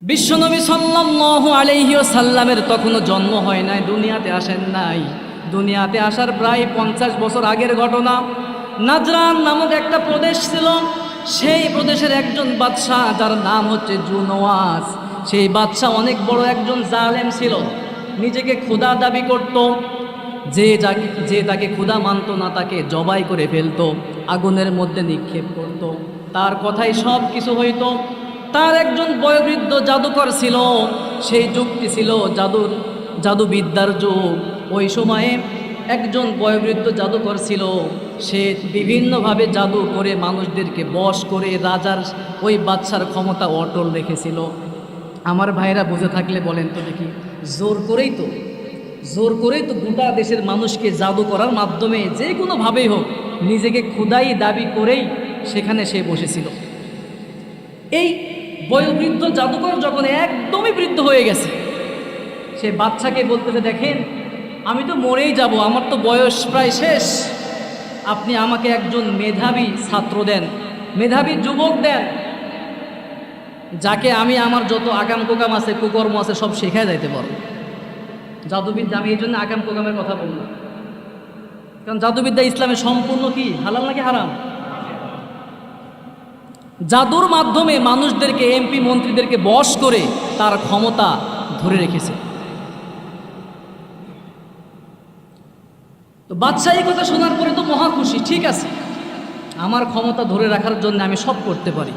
বিশ্বনবী সাল্লাল্লাহু আলাইহি ওয়াসাল্লামের তখনও জন্ম হয় নাই, দুনিয়াতে আসেন নাই। দুনিয়াতে আসার প্রায় 50 বছর আগের ঘটনা। নাজরান নামক একটা প্রদেশ ছিল, সেই প্রদেশের একজন বাদশাহ যার নাম হচ্ছে জুনওয়াস। সেই বাদশাহ অনেক বড় একজন জালেম ছিল, নিজেকে খোদা দাবি করত। যে তাকে খোদা মানত না তাকে জবাই করে ফেলতো, আগুনের মধ্যে নিক্ষেপ করত, তার কথাই সব কিছু হইতো। তার একজন বয়োবৃদ্ধ জাদুকর ছিল, সেই যুগটি ছিল জাদুবিদ্যার যুগ। ওই সময়ে একজন বয়োবৃদ্ধ জাদুকর ছিল, সে বিভিন্নভাবে জাদু করে মানুষদেরকে বশ করে রাজার ওই বাদশার ক্ষমতা অটল রেখেছিল। আমার ভাইরা বুঝে থাকলে বলেন তো দেখি, জোর করেই তো গোটা দেশের মানুষকে জাদু করার মাধ্যমে যে কোনোভাবেই হোক নিজেকে খোদাই দাবি করেই সেখানে সে বসেছিল। এই বয়োবৃদ্ধ জাদুকর যখন একদমই বৃদ্ধ হয়ে গেছে, সে বাচ্চাকে বলতেছে, দেখেন আমি তো মরেই যাব, আমার তো বয়স প্রায় শেষ, আপনি আমাকে একজন মেধাবী ছাত্র দেন, মেধাবী যুবক দেন, যাকে আমি আমার যত আকাম কোকাম আছে, কুকর্ম আছে সব শেখায় যাইতে পারবো। জাদুবিদ্যা, আমি এই জন্য আকাম কোকামের কথা বললাম, কারণ জাদুবিদ্যা ইসলামে সম্পূর্ণ কি হালাল নাকি হারাম? জাদুর মাধ্যমে মানুষদেরকে, এমপি মন্ত্রীদেরকে বশ করে তার ক্ষমতা ধরে রেখেছে। তো বাদশাহ এই কথা শোনার পরে তো মহা খুশি, ঠিক আছে, আমার ক্ষমতা ধরে রাখার জন্য আমি সব করতে পারি।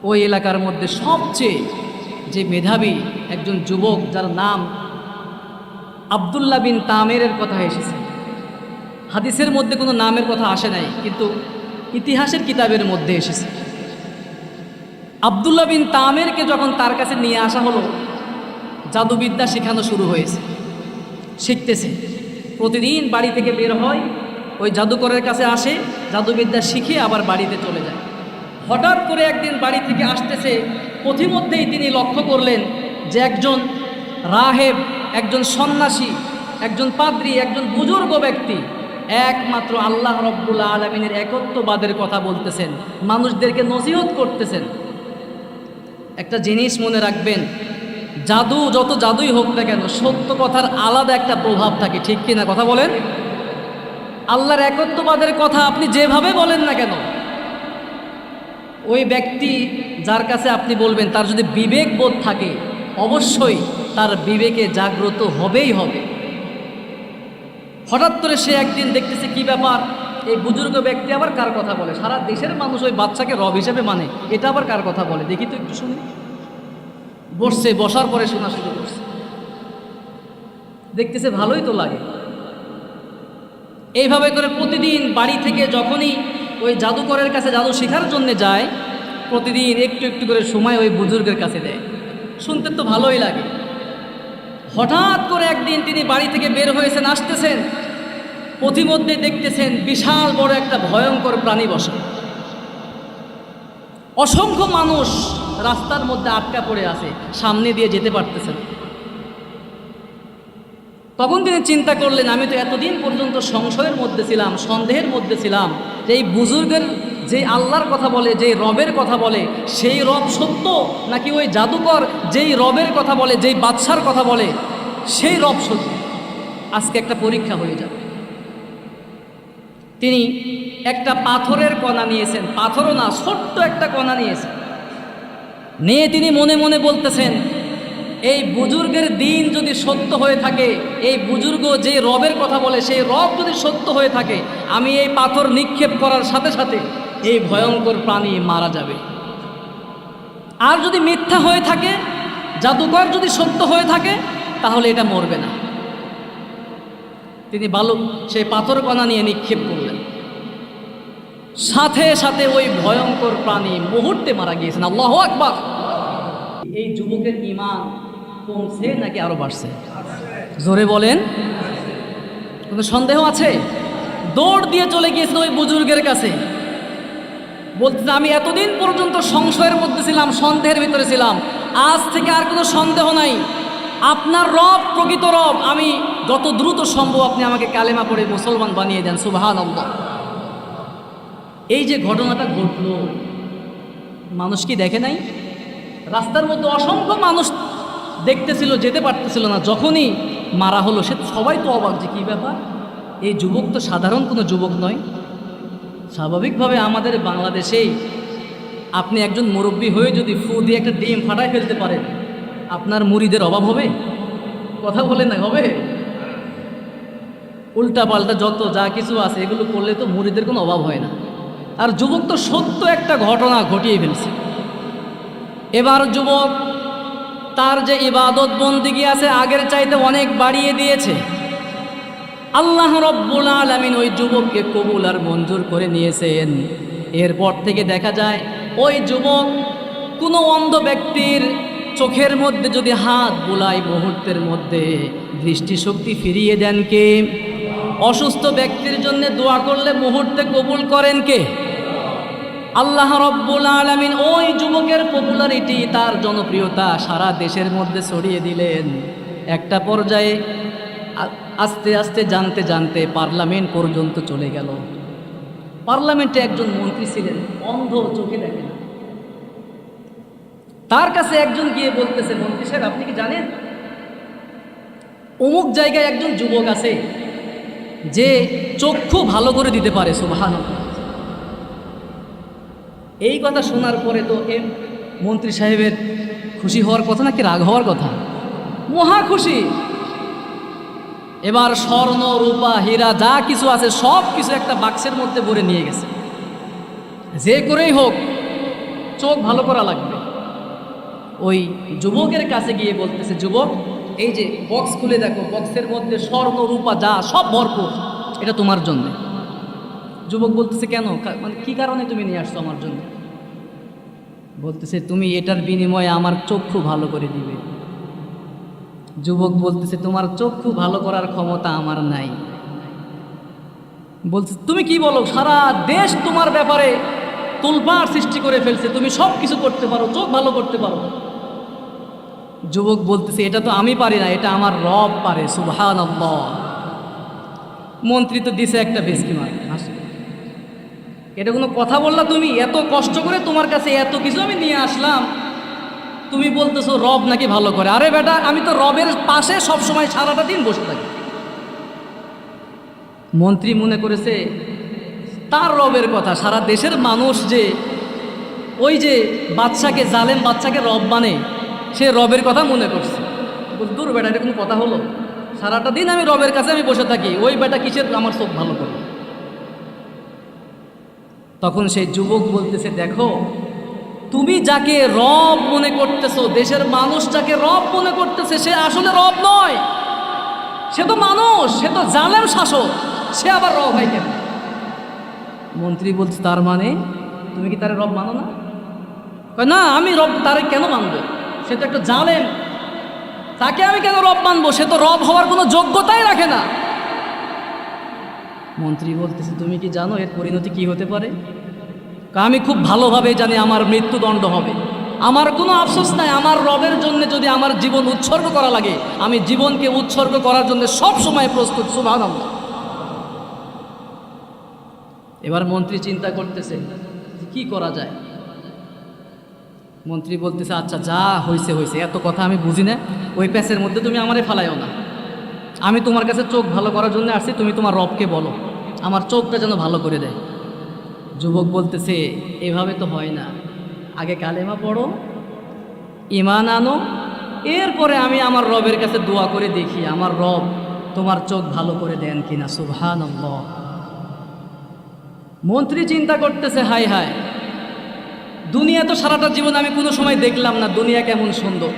ওই এলাকার মধ্যে সবচেয়ে যে মেধাবী একজন যুবক, যার নাম আব্দুল্লাহ বিন তামেরের কথা এসেছে। হাদিসের মধ্যে কোনো নামের কথা আসে নাই, কিন্তু ইতিহাসের কিতাবের মধ্যে এসেছে। আব্দুল্লাহ বিন তামেরকে যখন তার কাছে নিয়ে আসা হলো, জাদুবিদ্যা শেখানো শুরু হয়েছে, শিখতেছে। প্রতিদিন বাড়ি থেকে বের হয়, ওই জাদুকরের কাছে আসে, জাদুবিদ্যা শিখে আবার বাড়িতে চলে যায়। হঠাৎ করে একদিন বাড়ি থেকে আসতেছে, পথিমধ্যেই তিনি লক্ষ্য করলেন যে একজন রাহেব, একজন সন্ন্যাসী, একজন পাদ্রী, একজন বুজুর্গ ব্যক্তি একমাত্র আল্লাহ রব্বুল আলামিনের একত্ববাদের কথা বলতেছেন, মানুষদেরকে নসিহত করতেছেন। একটা জিনিস মনে রাখবেন, জাদু যত জাদুই হোক না কেন, সত্য কথার আলাদা একটা প্রভাব থাকে, ঠিক কিনা কথা বলেন? আল্লাহর একত্ববাদের কথা আপনি যেভাবে বলেন না কেন, ওই ব্যক্তি যার কাছে আপনি বলবেন, তার যদি বিবেক বোধ থাকে, অবশ্যই তার বিবেকে জাগ্রত হবেই হবে। হঠাৎ করে সে একদিন দেখতেছে, কি ব্যাপার, এই বুজুর্গ ব্যক্তি আবার কার কথা বলে? সারা দেশের মানুষ ওই বাচ্চাকে রব হিসেবে মানে, এটা আবার কার কথা বলে, দেখি তো একটু শুনি। বসছে, বসার পরে শোনা শুরু করছে, দেখতেছে ভালোই তো লাগে। এইভাবে করে প্রতিদিন বাড়ি থেকে যখনই ওই জাদুকরের কাছে জাদু শেখার জন্য যায়, প্রতিদিন একটু একটু করে সময় ওই বুজুর্গের কাছে দেয়, শুনতে তো ভালোই লাগে। হঠাৎ করে একদিন তিনি বাড়ি থেকে বের হয়েছেন, আসতেছেন, পথিমধ্যে দেখতেছেন বিশাল বড় একটা ভয়ঙ্কর প্রাণী বসা, অসংখ্য মানুষ রাস্তার মধ্যে আটকা পড়ে আছে, সামনে দিয়ে যেতে পারতেছেন। তখন তিনি চিন্তা করলেন, আমি তো এতদিন পর্যন্ত সংশয়ের মধ্যে ছিলাম, সন্দেহের মধ্যে ছিলাম যে এই বুজুর্গের যে আল্লাহর কথা বলে, যেই রবের কথা বলে, সেই রব সত্য নাকি ওই জাদুকর যেই রবের কথা বলে, যেই বাদশার কথা বলে সেই রব সত্য। আজকে একটা পরীক্ষা হয়ে যাবে। তিনি একটা পাথরের কণা নিয়েছেন, পাথরও না, ছোট্ট একটা কণা নিয়েছেন, নিয়ে তিনি মনে মনে বলতেছেন, এই বুজুর্গের দিন যদি সত্য হয়ে থাকে, এই বুজুর্গ যে রবের কথা বলে সেই রব যদি সত্য হয়ে থাকে, আমি এই পাথর নিক্ষেপ করার সাথে সাথে এই ভয়ঙ্কর প্রাণী মারা যাবে। আর যদি মিথ্যা হয়ে থাকে, জাদুকর যদি সত্য হয়ে থাকে, তাহলে এটা মরবে না। তিনি সেই পাথর কণা নিয়ে নিক্ষেপ করলেন, সাথে সাথে ওই ভয়ঙ্কর প্রাণী মুহূর্তে মারা গিয়েছেন। আল্লাহু আকবার! এই যুবকের ঈমান কমছে নাকি আরো বাড়ছে? জোরে বলেন, কোনো সন্দেহ আছে? দৌড় দিয়ে চলে গিয়েছেন ওই বুজুর্গের কাছে, বলতে, আমি এতদিন পর্যন্ত সংশয়ের মধ্যে ছিলাম, সন্দেহের ভিতরে ছিলাম, আজ থেকে আর কোনো সন্দেহ নাই, আপনার রব প্রকৃত রব, আমি যত দ্রুত সম্ভব আপনি আমাকে কালেমা পড়ে মুসলমান বানিয়ে দেন। সুবহানাল্লাহ! এই যে ঘটনাটা ঘটলো, মানুষ কি দেখে নাই? রাস্তার মধ্যে অসংখ্য মানুষ দেখতেছিল, যেতে পারতেছিল না। যখনই মারা হলো সে সবাই তো অবাক যে কী ব্যাপার, এই যুবক তো সাধারণ কোনো যুবক নয়। স্বাভাবিকভাবে আমাদের বাংলাদেশেই আপনি একজন মুরব্বী হয়ে যদি ফু দিয়ে একটা ডিম ফাটায় ফেলতে পারেন, আপনার মুরিদের অভাব হবে? কথা বলে না, হবে? উল্টা পাল্টা যত যা কিছু আছে এগুলো করলে তো মুরিদের কোনো অভাব হয় না। আর যুবক তো সত্য একটা ঘটনা ঘটিয়ে ফেলছে। এবার যুবক তার যে ইবাদত বন্দিগি আছে আগের চাইতে অনেক বাড়িয়ে দিয়েছে। আল্লাহ রব্বুল আলামিন ওই যুবককে কবুল আর মঞ্জুর করে নিয়েছেন। এরপর থেকে দেখা যায় ওই যুবক কোনো অন্ধ ব্যক্তির চোখের মধ্যে যদি হাত বুলায় মুহূর্তের মধ্যে দৃষ্টিশক্তি ফিরিয়ে দেন কে? অসুস্থ ব্যক্তির জন্য দোয়া করলে মুহূর্তে কবুল করেন কে? আল্লাহ রব্বুল আলামিন ওই যুবকের পপুলারিটি, তার জনপ্রিয়তা সারা দেশের মধ্যে ছড়িয়ে দিলেন। একটা পর্যায়ে আস্তে আস্তে জানতে জানতে পার্লামেন্ট পর্যন্ত চলে গেল। পার্লামেন্টে একজন মন্ত্রী ছিলেন, অন্ধ, চোখে দেখে না। তার কাছে একজন গিয়ে বলতেছে, মন্ত্রী সাহেব আপনি কি জানেন অমুক জায়গায় একজন যুবক আছে যে চক্ষু ভালো করে দিতে পারে? সুবহানাল্লাহ। এই কথা শোনার পরে তো মন্ত্রী সাহেবের খুশি হওয়ার কথা নাকি রাগ হওয়ার কথা? মহা খুশি। এবার স্বর্ণ রূপা হীরা যা কিছু আছে সব কিছু একটা বাক্সের মধ্যে ভরে নিয়ে গেছে। যে করেই হোক চোখ ভালো করা লাগবে। ওই যুবকের কাছে গিয়ে বলতেছে, যুবক এই যে বক্স খুলে দেখো, বক্সের মধ্যে স্বর্ণ রূপা যা সব ভরপুর, এটা তোমার জন্য। যুবক বলতেছে, কেন, মানে কী কারণে তুমি নিয়ে আসছো আমার জন্য? বলতেছে, তুমি এটার বিনিময়ে আমার চক্ষু ভালো করে দিবে। যুবক বলতেছে, তোমার চক্ষু ভালো করার ক্ষমতা আমার নাই। বলছে, তুমি কি বলো? সারা দেশ তোমার ব্যাপারে তোলপাড় সৃষ্টি করে ফেলছে, তুমি সব কিছু করতে পারো, চোখ ভালো করতে পারো। যুবক বলতেছে, এটা তো আমি পারি না, এটা আমার রব পারে। সুবহানাল্লাহ। মন্ত্রী তো দিছে একটা ভেসকি মার, হাসি। এটা কোনো কথা বললা তুমি? এত কষ্ট করে তোমার কাছে এত কিছু আমি নিয়ে আসলাম, তুমি বলতেছো রব নাকি ভালো করে? আরে বেটা, আমি তো রবের পাশে সবসময় সারাটা দিন বসে থাকি। মন্ত্রী মনে করেছে তার রবের কথা, সারা দেশের মানুষ যে ওই যে বাচ্চাকে, জালেম বাচ্চাকে রব মানে, সে রবের কথা মনে করছে। দূর বেটা, এটা কোনো কথা হলো? সারাটা দিন আমি রবের কাছে আমি বসে থাকি, ওই বেটা কিসের আমার চোখ ভালো করে? তখন সেই যুবক বলতেছে, দেখো তুমি যাকে রব মনে করতেছো, দেশের মানুষ যাকে রব মনে করতেছে, সে আসলে রব নয়, সে তো মানুষ, সে তো জালেম শাসক, সে আবার রব হয় কেন? মন্ত্রী বলছে, তার মানে তুমি কি তারে রব মানো না? কয়, না, আমি রব তারে কেন মানবো? সে তো একটা জালেম, তাকে আমি কেন রব মানবো? সে তো রব হওয়ার কোনো যোগ্যতাই রাখে না। মন্ত্রী বলতেছে, তুমি কি জানো এর পরিণতি কি হতে পারে? আমি খুব ভালোভাবে জানি আমার মৃত্যুদণ্ড হবে। আমার কোনো আফসোস নাই, আমার রবের জন্য যদি আমার জীবন উৎসর্গ করা লাগে, আমি জীবনকে উৎসর্গ করার জন্য সব সময় প্রস্তুত। সুবহানাল্লাহ। এবার মন্ত্রী চিন্তা করতেছে কি করা যায়। মন্ত্রী বলতেছে, আচ্ছা যা হয়েছে হয়েছে, এত কথা আমি বুঝি না, ওই প্যাচের মধ্যে তুমি আমারে ফালাইও না। আমি তোমার কাছে চোখ ভালো করার জন্য আসছি, তুমি তোমার রবকে বলো আমার চোখটা যেন ভালো করে দেয়। যুবক বলতেছে, এভাবে তো হয় না, আগে কালেমা পড়ো, ঈমান আনো, এরপরে আমি আমার রবের কাছে দোয়া করে দেখি আমার রব তোমার চোখ ভালো করে দেন কিনা। সুবহানাল্লাহ। মন্ত্রী চিন্তা করতেছে, হায় হায়, দুনিয়া তো সারাটা জীবন আমি কোনো সময় দেখলাম না দুনিয়া কেমন সুন্দর,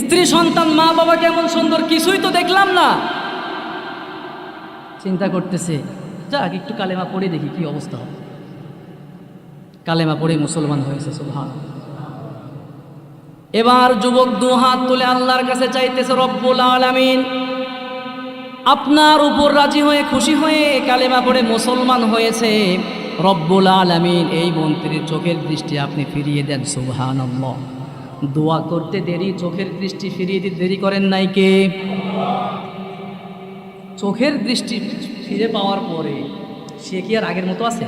স্ত্রী সন্তান মা বাবা কেমন সুন্দর, কিছুই তো দেখলাম না। চিন্তা করতেছে, যাক একটু কালেমা পড়ে দেখি কি অবস্থা হবে। কালেমা পড়ে মুসলমান হয়েছে। সুবহানাল্লাহ। এবার যুবক দু হাত তুলে আল্লাহর কাছে চাইতেছে, রব্বুল আলামিন আপনার উপর রাজি হয়ে খুশি হয়ে কালেমা পড়ে মুসলমান হয়েছে, রব্বুল আলামিন এই মন্ত্রীর চোখের দৃষ্টি আপনি ফিরিয়ে দেন। সুবহানাল্লাহ। দোয়া করতে দেরি, চোখের দৃষ্টি ফিরিয়ে দিতে দেরি করেন নাই কে? চোখের দৃষ্টি ফিরে পাওয়ার পরে সে কি আর আগের মতো আছে?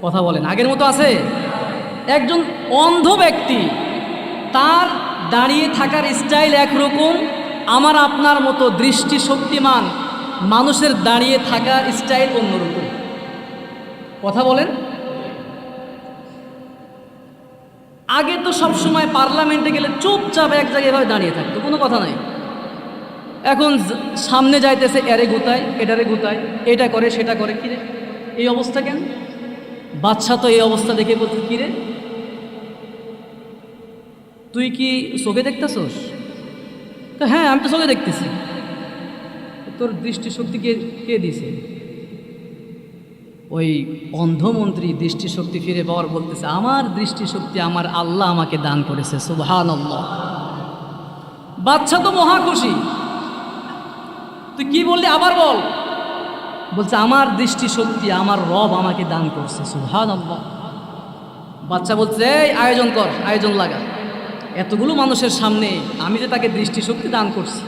কথা বলেন, আগের মতো আছে? একজন অন্ধ ব্যক্তি, তার দাঁড়িয়ে থাকার স্টাইল একরকম, আমার আপনার মতো দৃষ্টিশক্তিমান মানুষের দাঁড়িয়ে থাকার স্টাইল অন্যরকম। কথা বলেন। আগে তো সব সময় পার্লামেন্টে গেলে চুপচাপ এক জায়গায় এভাবে দাঁড়িয়ে থাকতো, কোনো কথা নাই। এখন সামনে যাইতেছে, এরে গুতায়, এটারে গুতায়, এটা করে সেটা করে। কিরে এই অবস্থা কেন? বাচ্চা তো এই অবস্থা দেখে বলতে, কিরে তুই কি চোখে দেখতেছস? হ্যাঁ আমি তো চোখে দেখতেছি। তোর দৃষ্টিশক্তি কে কে দিছে? ওই অন্ধমন্ত্রী দৃষ্টিশক্তি ফিরে পাওয়ার বলতেছে, আমার দৃষ্টিশক্তি আমার আল্লাহ আমাকে দান করেছে, সুবহানাল্লাহ। বাচ্চা তো মহা খুশি। তুই কি বললি আবার বল। বলছে আমার দৃষ্টিশক্তি আমার রব আমাকে দান করছে, সুবহানাল্লাহ। বাচ্চা বলছে এই আয়োজন কর, আয়োজন লাগা, এতগুলো মানুষের সামনে আমি যে তাকে দৃষ্টিশক্তি দান করছি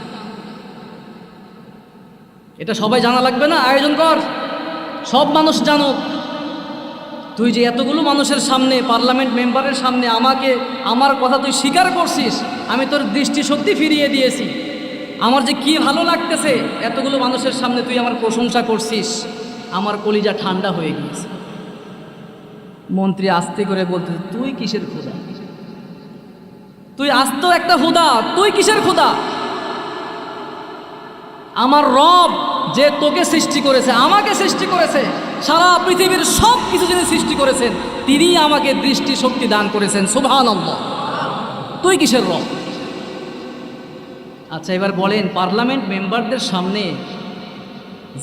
এটা সবাই জানা লাগবে না? আয়োজন কর, সব মানুষ জানুক তুই যে এতগুলো মানুষের সামনে, পার্লামেন্ট মেম্বারের সামনে আমাকে, আমার কথা তুই স্বীকার করছিস, আমি তোর দৃষ্টিশক্তি ফিরিয়ে দিয়েছি, আমার যে কি ভালো লাগতেছে, এতগুলো মানুষের সামনে তুই আমার প্রশংসা করছিস, আমার কলিজা ঠান্ডা হয়ে গিয়েছে। মন্ত্রী আস্তে করে বলতে, তুই কিসের খোদা? তুই আস্ত একটা খোদা, তুই কিসের খোদা? আমার রব যে তোকে সৃষ্টি করেছে, আমাকে সৃষ্টি করেছে, সারা পৃথিবীর সব কিছু যিনি সৃষ্টি করেছেন তিনি আমাকে দৃষ্টিশক্তি দান করেছেন, সুবহানাল্লাহ। তুই কিসের রব? আচ্ছা এবার বলেন, পার্লামেন্ট মেম্বারদের সামনে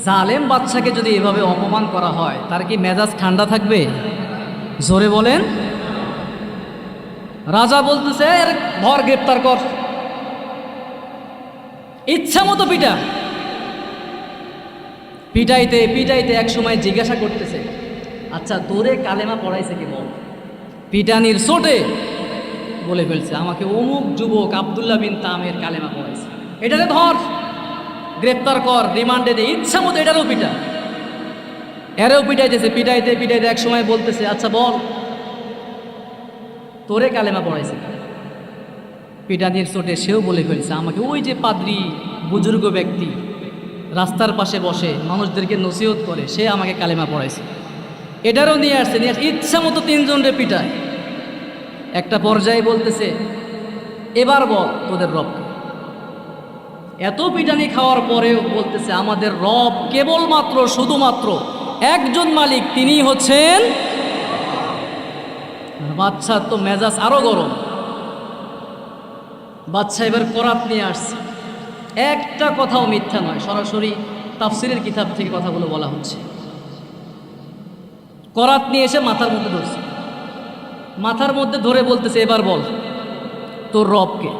জালেম বাচ্চাকে যদি এভাবে অপমান করা হয়, তার কি মেজাজ ঠান্ডা থাকবে? জোরে বলেন। রাজা বলতেছে এর ধর, গ্রেপ্তার কর, ইচ্ছা মতো পিটা। পিটাইতে পিটাইতে এক সময় জিজ্ঞাসা করতেছে, আচ্ছা তোরে কালেমা পড়াইছে কি বল? পিটানির চোটে বলে ফেলছে, আমাকে অমুক যুবক আব্দুল্লাহ বিন তামের কালেমা পড়াইছে, এটারে ধর, গ্রেপ্তার কর, রিমান্ডে দে, ইচ্ছা মতো এটারও পিটা। এরেও পিটাইতেছে, পিটাইতে পিটাইতে এক সময় বলতেছে, আচ্ছা বল তোরে কালেমা পড়াইছে। পিটানির চোটে সেও বলে ফেলছে, আমাকে ওই যে পাদ্রী বুজুর্গ ব্যক্তি রাস্তার পাশে বসে মানুষদেরকে নসিহত করে, সে আমাকে কালেমা পড়াইছে। এটারও নিয়ে আসছে, ইচ্ছা মতো তিনজনরে পিটায়। একটা পর্যায়ে বলতেছে, এবার বল তোদের রব। এত পিটানি খাওয়ার পরেও বলতেছে, আমাদের রব কেবলমাত্র শুধুমাত্র একজন মালিক, তিনি হচ্ছেন। বাচ্চার তো মেজাজ আরো গরম। বাচ্চা এবার কোরআন নিয়ে আসছে, একটা কথাও মিথ্যা নয়, সরাসরি তাফসিরের কিতাব থেকে কথাগুলো বলা হচ্ছে। কোরআন নিয়ে এসে মাথার মধ্যে ধরছে, মাথার মধ্যে ধরে বলতেছে, এবার বল তোর রবকে।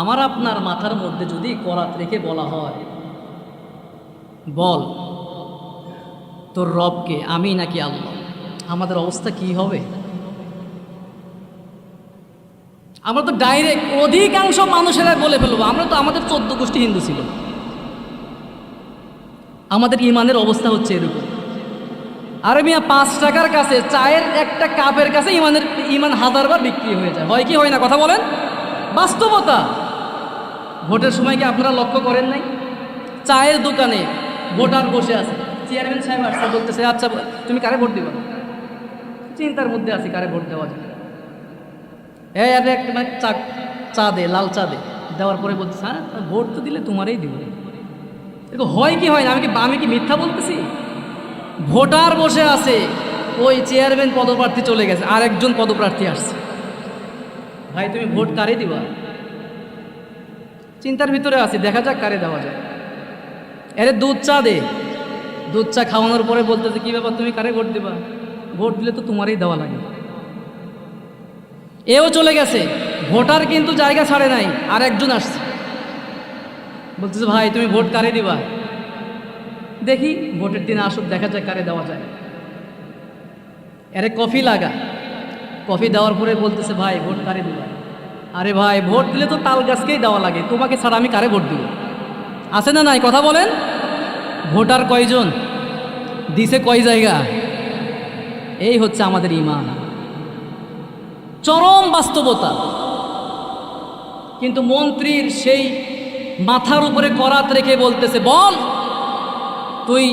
আমার আপনার মাথার মধ্যে যদি কোরআন রেখে বলা হয়, বল তোর রবকে, আমি নাকি আল্লাহ, আমাদের অবস্থা কি হবে? আমরা তো ডাইরেক্ট অধিকাংশ মানুষেরা বলে ফেলবো, আমরা তো, আমাদের 14 গোষ্ঠী হিন্দু ছিল, আমাদের ইমানের অবস্থা হচ্ছে এরকম। আরে মিয়া 5 টাকার কাছে চায়ের একটা কাপের কাছে ইমান 1000বার বিক্রি হয়ে যায়, হয় কি হয় না? কথা বলেন, বাস্তবতা। ভোটের সময় কি আপনারা লক্ষ্য করেন নাই? চায়ের দোকানে ভোটার বসে আছে, চেয়ারম্যান সাহেব আসছে, বলতেছে, আচ্ছা তুমি কারে ভোট দিবা? চিন্তার মধ্যে আছি কারে ভোট দেওয়া যায়। আরে একটা চা দে, লাল চা দে। দেওয়ার পরে বলতেছে, হ্যাঁ ভোট তো দিলে তোমারই দিব। হয় কি হয় না? আমি কি মিথ্যা বলতেছি? ভোটার বসে আছে, ওই চেয়ারম্যান পদপ্রার্থী চলে গেছে, আরেকজন পদপ্রার্থী আসছে, ভাই তুমি ভোট কারে দিবা? চিন্তার ভিতরে আছি, দেখা যাক কারে দেওয়া যায়। আরে দুধ চা দে। দুধ চা খাওয়ানোর পরে বলতেছে, কি ব্যাপার তুমি কারে ভোট দিবা? ভোট দিলে তো তোমারই দেওয়া লাগে। এও চলে গেছে, ভোটার কিন্তু জায়গা ছাড়ে নাই, আর একজন আসছে, বলতেছে, ভাই তুমি ভোট কারে দিবা? দেখি ভোটের দিন আসুক, দেখা যায় কারে দেওয়া যায়। আরে কফি লাগা। কফি দেওয়ার পরে বলতেছে, ভাই ভোট কারে দিবা? আরে ভাই ভোট দিলে তো তাল গাছকেই দেওয়া লাগে, তোমাকে ছাড়া আমি কারে ভোট দিব? আছে না নাই? কথা বলেন। ভোটার কয়জন দিছে, কয় জায়গা? এই হচ্ছে আমাদের ইমান। চরম বাস্তবতা। কিন্তু মন্ত্রীর সেই মাথার উপরে করাত রেখে বলতেছে, বল তুই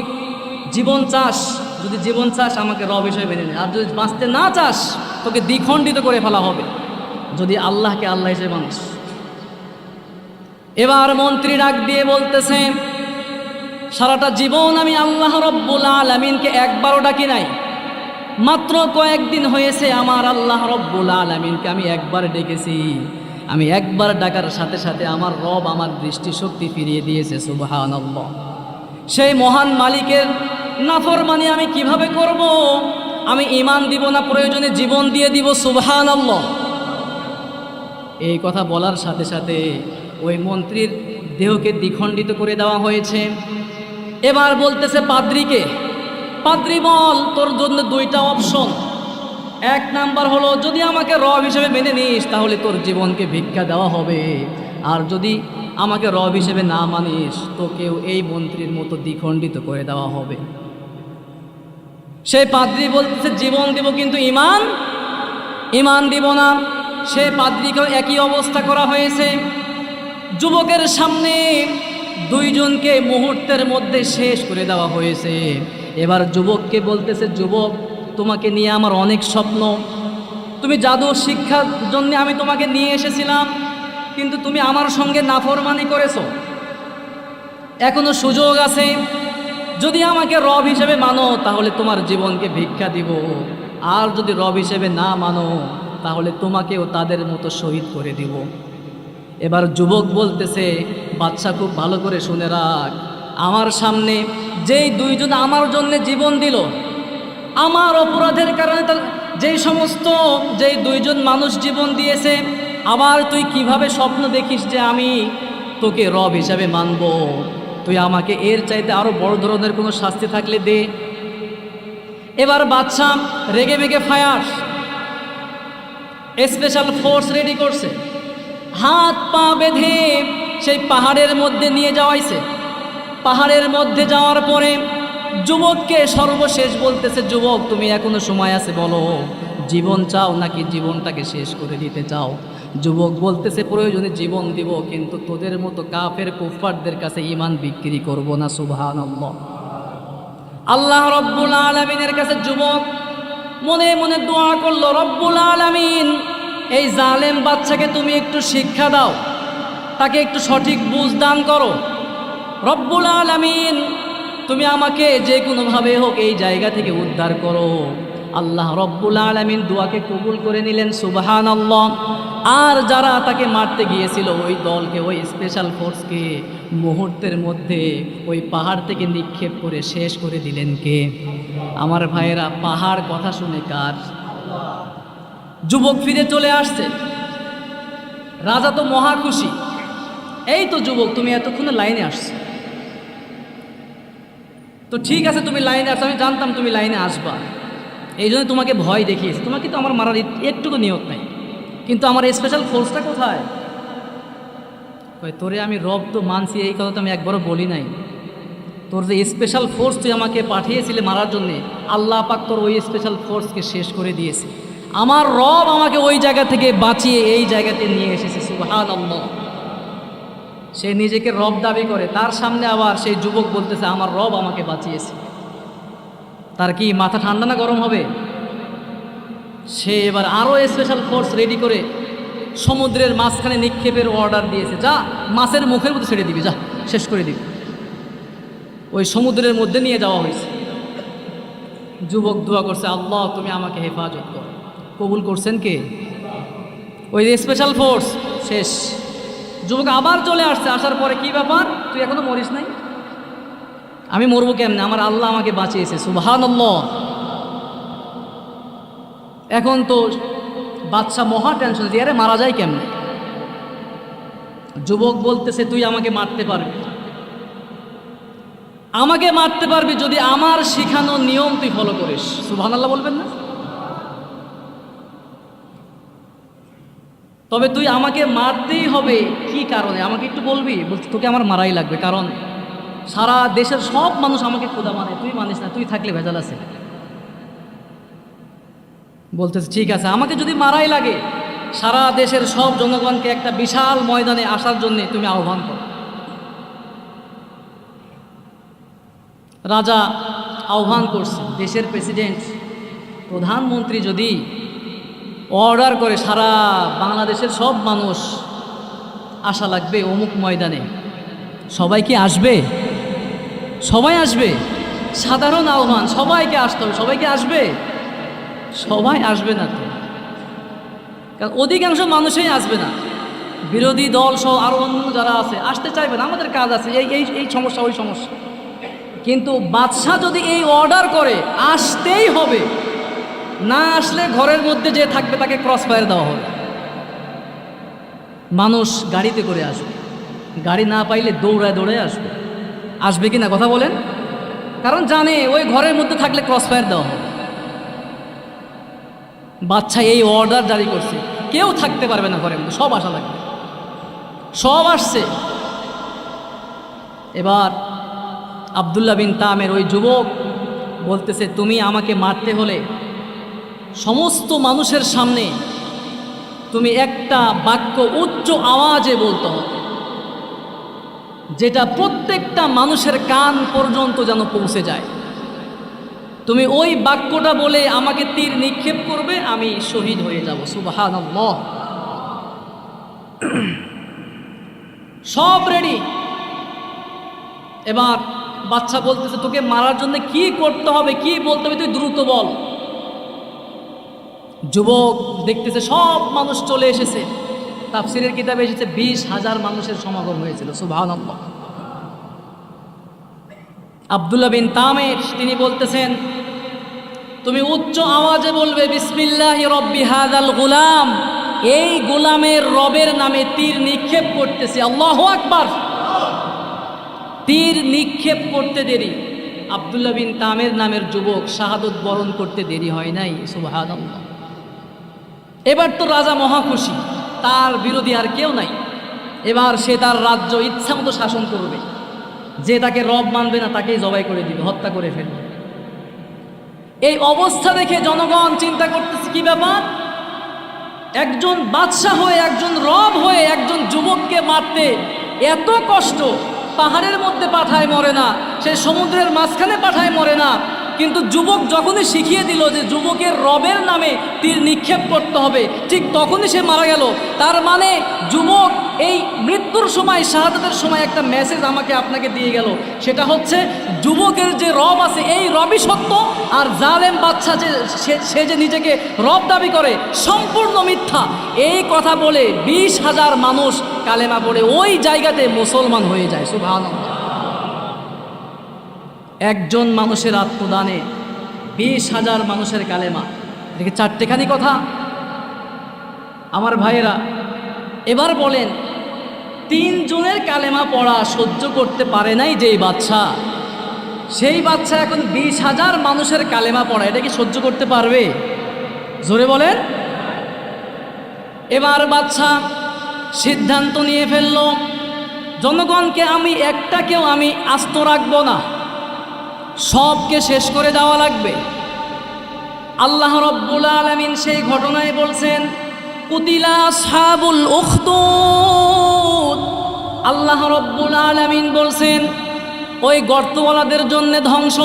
জীবন চাস, যদি জীবন চাস আমাকে রব হিসেবে মেনে নে, আর যদি বাঁচতে না চাস তোকে দ্বিখণ্ডিত করে ফেলা হবে যদি আল্লাহকে আল্লাহ হিসেবে মানিস। এবার মন্ত্রী ডাক দিয়ে বলতেছে, সারাটা জীবন আমি আল্লাহ রব্বুল আলামিনকে একবারও ডাকি নাই, মাত্র কয়েকদিন হয়েছে আমার আল্লাহ রব্বুল আলামিনকে আমি একবার ডেকেছি। আমি একবার ডাকার সাথে সাথে আমার রব আমার দৃষ্টিশক্তি ফিরিয়ে দিয়েছে, সুবহানাল্লাহ। সেই মহান মালিকের নাফরমানি আমি কিভাবে করব? আমি ঈমান দিব না, প্রয়োজনে জীবন দিয়ে দিব, সুবহানাল্লাহ। এই কথা বলার সাথে সাথে ওই মন্ত্রীর দেহকে দ্বিখণ্ডিত করে দেওয়া হয়েছে। এবার বলতেছে পাদ্রীকে, পাদ্রী বল তোর জন্য দুইটা অপশন। এক নাম্বার হলো, যদি আমাকে রব হিসেবে মেনে নিস তাহলে তোর জীবনকে ভিক্ষা দেওয়া হবে, আর যদি আমাকে রব হিসেবে না মানিস তোকেও এই মন্ত্রীর মতো দ্বিখণ্ডিত করে দেওয়া হবে। সেই পাদ্রী বলতেছে জীবন দিব কিন্তু ঈমান দিব না। সে পাদ্রীকেও একই অবস্থা করা হয়েছে। যুবকের সামনে দুইজনকে মুহূর্তের মধ্যে শেষ করে দেওয়া হয়েছে। এবার যুবককে বলতেছে, যুবক তোমাকে নিয়ে আমার অনেক স্বপ্ন, তুমি জাদু শিক্ষার জন্য আমি তোমাকে নিয়ে এসেছিলাম, কিন্তু তুমি আমার সঙ্গে নাফরমানি করেছো। এখনো সুযোগ আছে, যদি আমাকে রব হিসেবে মানো তাহলে তোমার জীবনকে ভিক্ষা দিব, আর যদি রব হিসেবে না মানো তাহলে তোমাকেও তাদের মতো শহীদ করে দিব। এবার যুবক বলতেছে, বাচ্চা খুব ভালো করে শুনে রাখ, আমার সামনে যেই দুইজন আমার জন্য জীবন দিল, আমার অপরাধের কারণে যেই দুইজন মানুষ জীবন দিয়েছে, আবার তুই কিভাবে স্বপ্ন দেখিস যে আমি তোকে রব হিসাবে মানব? তুই আমাকে এর চাইতে আরো বড় ধরনের কোনো শাস্তি থাকলে দে। এবার বাদশা রেগে মেগে ফায়ার, স্পেশাল ফোর্স রেডি করছে, হাত পা বেঁধে সেই পাহাড়ের মধ্যে নিয়ে যাওয়াইছে। পাহাড়ের মধ্যে যাওয়ার পরে যুবককে সর্বশেষ বলতেছে, যুবক তুমি এখনো সময় আছে, বলো জীবন চাও নাকি জীবনটাকে শেষ করে দিতে চাও? যুবক বলতেছে, প্রয়োজনে জীবন দিব, কিন্তু তোদের মতো কাফের কুফফারদের কাছে ঈমান বিক্রি করব না, সুবহানাল্লাহ। আল্লাহ রব্বুল আলামিনের কাছে যুবক মনে মনে দোয়া করলো, রব্বুল আলামিন এই জালেম বাচ্চাকে তুমি একটু শিক্ষা দাও, তাকে একটু সঠিক বুঝ দান করো। রব্বুল আলামিন তুমি আমাকে যে কোনোভাবে হোক এই জায়গা থেকে উদ্ধার করো। আল্লাহ রব্বুল আলামিন দোয়াকে কবুল করে নিলেন, সুবহানাল্লাহ। আর যারা তাকে মারতে গিয়েছিল ওই দলকে, ওই স্পেশাল ফোর্সকে মুহূর্তের মধ্যে ওই পাহাড় থেকে নিক্ষেপ করে শেষ করে দিলেন কে? আমার ভাইয়েরা, পাহাড় কথা শুনে কার? যুবক ফিরে চলে আসছে, রাজা তো মহা খুশি। এই তো যুবক, তুমি এতক্ষণে লাইনে আসছো, তো ঠিক আছে তুমি লাইনে আসছো, আমি জানতাম তুমি লাইনে আসবা, এই জন্য তোমাকে ভয় দেখিয়েছি। তোমাকে তো আমার মারার একটুকু নিয়ত নাই, কিন্তু আমার স্পেশাল ফোর্সটা কোথায়? তোরে আমি রব তো মানছি, এই কথা তো আমি একবারও বলি নাই। তোর যে স্পেশাল ফোর্স তুই আমাকে পাঠিয়েছিলে মারার জন্যে, আল্লাহ পাক তোর ওই স্পেশাল ফোর্সকে শেষ করে দিয়েছে। আমার রব আমাকে ওই জায়গা থেকে বাঁচিয়ে এই জায়গাতে নিয়ে এসেছে, সুবহানাল্লাহ। সে নিজেকে রব দাবি করে, তার সামনে আবার সেই যুবক বলতেছে আমার রব আমাকে বাঁচিয়েছে। তার কি মাথা ঠান্ডা না গরম হবে? সে এবার আরও স্পেশাল ফোর্স রেডি করে সমুদ্রের মাঝখানে নিক্ষেপের অর্ডার দিয়েছে, যা মাছের মুখের মধ্যে ছেড়ে দিবি, যা শেষ করে দিবি। ওই সমুদ্রের মধ্যে নিয়ে যাওয়া হয়েছে। যুবক দোয়া করছে, আল্লাহ তুমি আমাকে হেফাজত করো। কবুল করছেন কে? ওই স্পেশাল ফোর্স। শেষ। যুবক আবার চলে আসছে, আসার পরে কি ব্যাপার, তুই এখনো মরিস নাই? আমি মরবো কেমনে? আমার আল্লাহ আমাকে বাঁচিয়েছে, সুবহানাল্লাহ। এখন তো বাদশা মহা টেনশন, যে আরে মারা যায় কেমনে? যুবক বলতেছে, তুই আমাকে মারতে পারবি, আমাকে মারতে পারবি যদি আমার শিখানো নিয়ম তুই ফলো করিস। সুবহানাল্লাহ বলবেন না? তবে তুই আমাকে মারতেই হবে, কি কারণে আমাকে একটু বলবি? বলছি তোকে আমার মারাই লাগবে, কারণ সারা দেশের সব মানুষ আমাকে খোদা মানে, তুই মানিস না, তুই থাকলে ভেজাল আছে। বলতেছে ঠিক আছে, আমাকে যদি মারাই লাগে সারা দেশের সব জনগণকে একটা বিশাল ময়দানে আসার জন্য তুমি আহ্বান করো। রাজা আহ্বান করছে, দেশের প্রেসিডেন্ট প্রধানমন্ত্রী যদি অর্ডার করে সারা বাংলাদেশের সব মানুষ আসা লাগবে অমুক ময়দানে, সবাই কি আসবে? সবাই আসবে? সাধারণ আহ্বান, সবাইকে আসতে হবে, সবাইকে আসবে? সবাই আসবে না তো, কারণ অধিকাংশ মানুষই আসবে না। বিরোধী দল সহ আরও অন্য যারা আছে আসতে চাইবে না, আমাদের কাজ আছে, এই এই এই সমস্যা ওই সমস্যা। কিন্তু বাদশাহ যদি এই অর্ডার করে আসতেই হবে, না আসলে ঘরের মধ্যে যে থাকবে তাকে ক্রস ফায়ার দেওয়া হবে। মানুষ গাড়িতে করে আসবে, গাড়ি না পাইলে দৌড়ায় দৌড়ায় আসবে। আসবে কি না কথা বলেন? কারণ জানে ওই ঘরের মধ্যে থাকলে ক্রস ফায়ার দেওয়া হবে। বাদশা এই অর্ডার জারি করছে, কেউ থাকতে পারবে না ঘরের মধ্যে, সব আসা লাগবে। সব আসছে। এবার আব্দুল্লাহ বিন তামের ওই যুবক বলতেছে, তুমি আমাকে মারতে হলে সমস্ত মানুষের সামনে তুমি একটা বাক্য উচ্চ আওয়াজে বলতে হবে, যেটা প্রত্যেকটা মানুষের কান পর্যন্ত যেন পৌঁছে যায়। তুমি ওই বাক্যটা বলে আমাকে তীর নিক্ষেপ করবে, আমি শহীদ হয়ে যাব। সুবহানাল্লাহ। সব রেডি। এবার বাচ্চা বলতেছে, তোকে মারার জন্য কি করতে হবে, কি বলতে হবে, তুই দ্রুত বল। যুবক দেখতেছে সব মানুষ চলে এসেছে, তাফসীরের কিতাবে এসেছে 20,000 মানুষের সমাগম হয়েছিল। সুবহানাল্লাহ। আব্দুল্লাহ বিন তামের তিনি বলতেছেন, তুমি উচ্চ আওয়াজে বলবে, বিসমিল্লাহি রব্বি হাযাল গুলাম, এই গোলামের রবের নামে তীর নিক্ষেপ করতেছি। আল্লাহু আকবার। তীর নিক্ষেপ করতে দেরি আব্দুল্লাহ বিন তামের নামের যুবক শাহাদত বরণ করতে দেরি হয় নাই। সুবহানাল্লাহ। এবার তো রাজা মহা খুশি, তার বিরোধী আর কেউ নাই। এবার সে তার রাজ্য ইচ্ছা মতো শাসন করবে, যে তাকে রব মানবে না তাকেই জবাই করে দিবে, হত্যা করে ফেলবে। এই অবস্থা দেখে জনগণ চিন্তা করতেছে, কি ব্যাপার, একজন বাদশাহ হয়ে, একজন রব হয়ে একজন যুবককে মারতে এত কষ্ট, পাহাড়ের মধ্যে পাঠায় মরে না, সে সমুদ্রের মাঝখানে পাঠায় মরে না, কিন্তু যুবক যখনই শিখিয়ে দিল যে যুবকের রবের নামে তীর নিক্ষেপ করতে হবে, ঠিক তখনই সে মারা গেল। তার মানে যুবক এই মৃত্যুর সময়, শাহাদাতের সময় একটা মেসেজ আমাকে আপনাকে দিয়ে গেল, সেটা হচ্ছে যুবকের যে রব আছে এই রবই সত্য, আর জালেম বাদশা যে সে যে নিজেকে রব দাবি করে সম্পূর্ণ মিথ্যা। এই কথা বলে 20,000 মানুষ কালেমা পড়ে ওই জায়গাতে মুসলমান হয়ে যায়। সুবহানাল্লাহ। একজন মানুষের আত্মদানে 20,000 মানুষের কালেমা, দেখে চারটেখানি কথা। আমার ভাইয়েরা, এবার বলেন, 3 জনের কালেমা পড়া সহ্য করতে পারে নাই যেই বাদশা, সেই বাদশা এখন 20,000 মানুষের কালেমা পড়া, এটা কি সহ্য করতে পারবে? জোরে বলেন। এবার বাদশা সিদ্ধান্ত নিয়ে ফেলল, জনগণকে আমি একটাকেও আমি আস্ত রাখবো না, সবকে শেষ করে দেওয়া লাগবে। আল্লাহ রব্বুল আলামিন সেই ঘটনায় বলছেন, কুতিলা আসহাবুল উখদুদ। আল্লাহ রব্বুল আলামিন বলছেন, ওই গর্তওয়ালাদের জন্য ধ্বংস,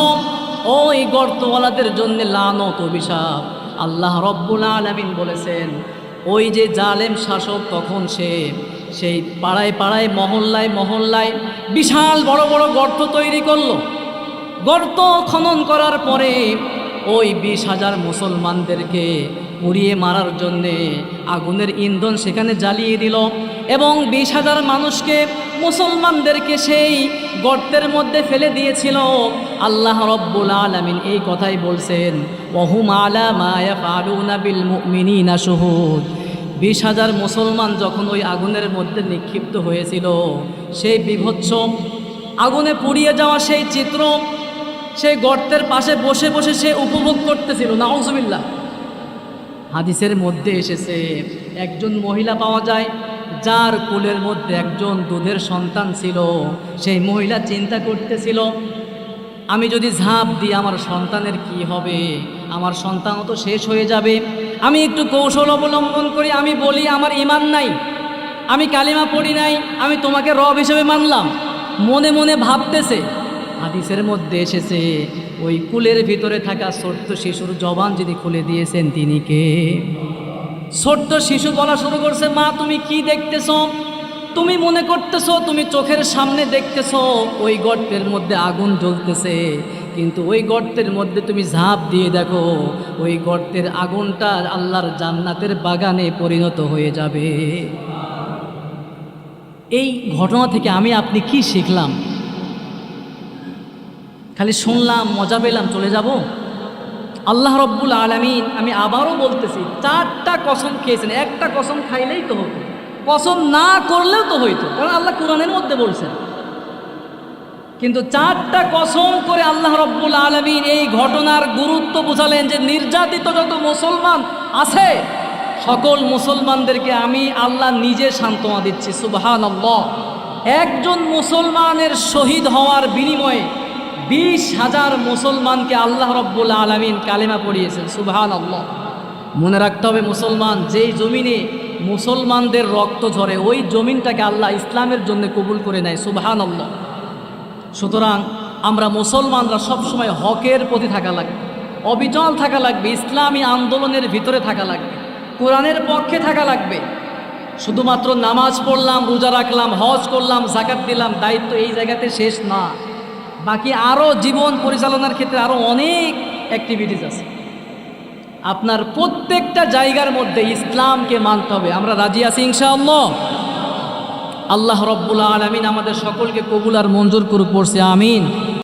ওই গর্তওয়ালাদের জন্য লানত অভিশাপ। আল্লাহ রব্বুল আলামিন বলেছেন, ওই যে জালেম শাসক তখন সেই পাড়ায় পাড়ায়, মহল্লায় মহল্লায় বিশাল বড় বড় গর্ত তৈরি করলো। গর্ত খনন করার পরে ওই 20,000 মুসলমানদেরকে পুড়িয়ে মারার জন্যে আগুনের ইন্ধন সেখানে জ্বালিয়ে দিল, এবং 20,000 মানুষকে, মুসলমানদেরকে সেই গর্তের মধ্যে ফেলে দিয়েছিল। আল্লাহ রব্বুল আলামিন এই কথাই বলছেন, ওয়াহুম আলা মা ইয়াফআলুনা বিল মুমিনিনা শুহুদ। 20,000 মুসলমান যখন ওই আগুনের মধ্যে নিক্ষিপ্ত হয়েছিল, সেই বিভৎস আগুনে পুড়িয়ে যাওয়া সেই চিত্র সেই গর্তের পাশে বসে বসে সে উপভোগ করতেছিল। নাউজুবিল্লাহ। হাদিসের মধ্যে এসেছে, একজন মহিলা পাওয়া যায় যার কোলের মধ্যে একজন দুধের সন্তান ছিল। সেই মহিলা চিন্তা করতেছিল, আমি যদি ঝাঁপ দিই আমার সন্তানের কি হবে, আমার সন্তানও তো শেষ হয়ে যাবে। আমি একটু কৌশল অবলম্বন করি, আমি বলি আমার ঈমান নাই, আমি কালিমা পড়ি নাই, আমি তোমাকে রব হিসেবে মানলাম। মনে মনে ভাবতেছে, হাদিসের মধ্যে এসেছে ওই কুলের ভিতরে থাকা ছোট্ট শিশুর জবান যিনি খুলে দিয়েছেন তিনি কে? ছোট্ট শিশু বলা শুরু করছে, মা তুমি কি দেখতেছ? তুমি মনে করতেছো তুমি চোখের সামনে দেখতেছো ওই গর্তের মধ্যে আগুন জ্বলতেছে, কিন্তু ওই গর্তের মধ্যে তুমি ঝাঁপ দিয়ে দেখো ওই গর্তের আগুনটা আল্লাহর জান্নাতের বাগানে পরিণত হয়ে যাবে। এই ঘটনা থেকে আমি আপনি কি শিখলাম? খালি শুনলাম, মজা পেলাম, চলে যাব? আল্লাহ রব্বুল আলামিন, আমি আবারও বলতেছি, 4টা কসম খেয়েছেন। একটা কসম খাইলেই তো হতো, কসম না করলেও তো হইতো, কারণ আল্লাহ কোরআনের মধ্যে বলছেন। কিন্তু 4টা কসম করে আল্লাহ রব্বুল আলামিন এই ঘটনার গুরুত্ব বোঝালেন যে নির্যাতিত যত মুসলমান আছে সকল মুসলমানদেরকে আমি আল্লাহ নিজে সান্ত্বনা দিচ্ছি। সুবহানাল্লাহ। একজন মুসলমানের শহীদ হওয়ার বিনিময়ে 20,000 মুসলমানকে আল্লাহ রব্বুল আলামিন কালেমা পড়িয়েছেন। সুবহানাল্লাহ। মনে রাখতে হবে, মুসলমান যেই জমিনে মুসলমানদের রক্ত ঝরে ওই জমিনটাকে আল্লাহ ইসলামের জন্য কবুল করে নেয়। সুবহানাল্লাহ। সুতরাং আমরা মুসলমানরা সবসময় হকের প্রতি থাকা লাগবে, অবিচল থাকা লাগবে, ইসলামী আন্দোলনের ভিতরে থাকা লাগবে, কোরআনের পক্ষে থাকা লাগবে। শুধুমাত্র নামাজ পড়লাম, রোজা রাখলাম, হজ করলাম, যাকাত দিলাম, দায়িত্ব এই জায়গাতে শেষ না। বাকি আরও জীবন পরিচালনার ক্ষেত্রে আরও অনেক অ্যাক্টিভিটিস আছে। আপনার প্রত্যেকটা জায়গার মধ্যে ইসলামকে মানতে হবে। আমরা রাজি আছি ইনশাআল্লাহ। আল্লাহ রব্বুল আলামিন আমাদের সকলকে কবুল আর মঞ্জুর করুক, পড়ছে আমিন।